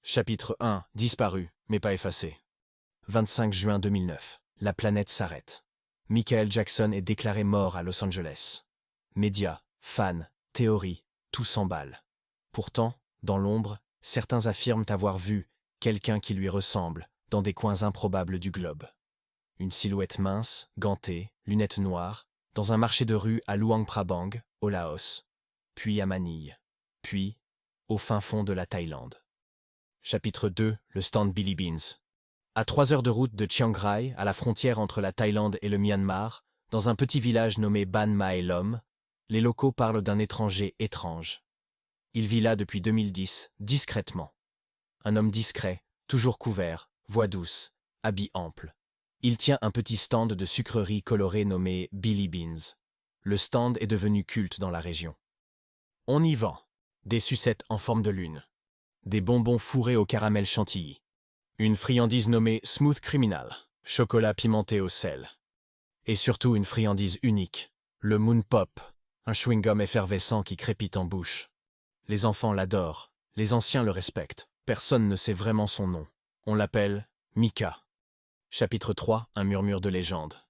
Chapitre 1. Disparu, mais pas effacé. 25 juin 2009. La planète s'arrête. Michael Jackson est déclaré mort à Los Angeles. Médias, fans, théories, tout s'emballe. Pourtant, dans l'ombre, certains affirment avoir vu quelqu'un qui lui ressemble dans des coins improbables du globe. Une silhouette mince, gantée, lunettes noires, dans un marché de rue à Luang Prabang, au Laos, puis à Manille, puis au fin fond de la Thaïlande. Chapitre 2. Le stand Billy Beans. À 3 heures de route de Chiang Rai, à la frontière entre la Thaïlande et le Myanmar, dans un petit village nommé Ban Mae Lom, les locaux parlent d'un étranger étrange. Il vit là depuis 2010, discrètement. Un homme discret, toujours couvert, voix douce, habit ample. Il tient un petit stand de sucreries colorées nommé Billy Beans. Le stand est devenu culte dans la région. On y vend des sucettes en forme de lune, des bonbons fourrés au caramel chantilly, une friandise nommée Smooth Criminal, chocolat pimenté au sel, et surtout une friandise unique, le Moon Pop, un chewing-gum effervescent qui crépite en bouche. Les enfants l'adorent, les anciens le respectent, personne ne sait vraiment son nom. On l'appelle Mika. Chapitre 3. Un murmure de légende.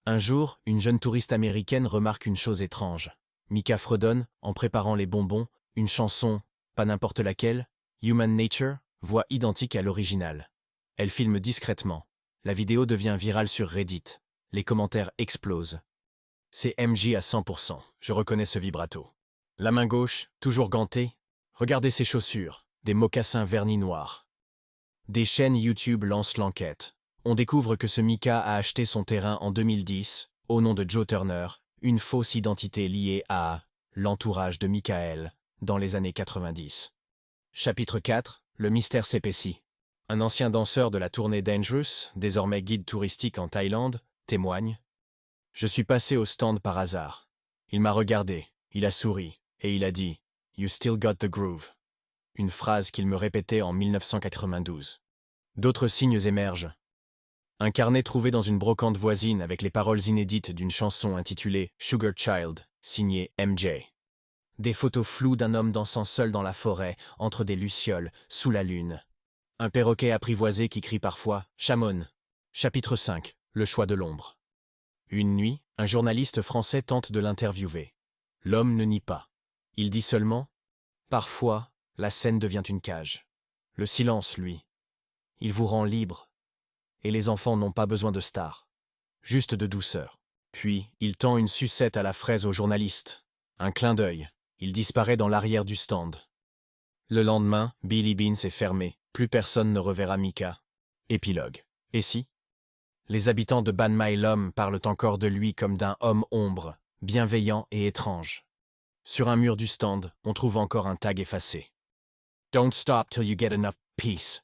Un jour, une jeune touriste américaine remarque une chose étrange. Mika fredonne, en préparant les bonbons, une chanson, pas n'importe laquelle, Human Nature, voix identique à l'original. Elle filme discrètement. La vidéo devient virale sur Reddit. Les commentaires explosent. C'est MJ à 100%, je reconnais ce vibrato. La main gauche, toujours gantée. Regardez ses chaussures, des mocassins vernis noirs. Des chaînes YouTube lancent l'enquête. On découvre que ce Mika a acheté son terrain en 2010, au nom de Joe Turner, une fausse identité liée à l'entourage de Michael, dans les années 90. Chapitre 4. Le mystère s'épaissit. Un ancien danseur de la tournée Dangerous, désormais guide touristique en Thaïlande, témoigne. Je suis passé au stand par hasard. Il m'a regardé, il a souri, et il a dit « You still got the groove », une phrase qu'il me répétait en 1992. D'autres signes émergent. Un carnet trouvé dans une brocante voisine avec les paroles inédites d'une chanson intitulée « Sugar Child », signée MJ. Des photos floues d'un homme dansant seul dans la forêt, entre des lucioles, sous la lune. Un perroquet apprivoisé qui crie parfois « Chamon ». Chapitre 5. Le choix de l'ombre. Une nuit, un journaliste français tente de l'interviewer. L'homme ne nie pas. Il dit seulement « Parfois, la scène devient une cage. Le silence, lui. Il vous rend libre. Et les enfants n'ont pas besoin de stars. Juste de douceur. » Puis, il tend une sucette à la fraise au journaliste. Un clin d'œil. Il disparaît dans l'arrière du stand. Le lendemain, Billy Beans est fermé. Plus personne ne reverra Mika. Épilogue. Et si les habitants de Ban Mae Lom parlent encore de lui comme d'un homme ombre, bienveillant et étrange. Sur un mur du stand, on trouve encore un tag effacé. Don't stop till you get enough peace.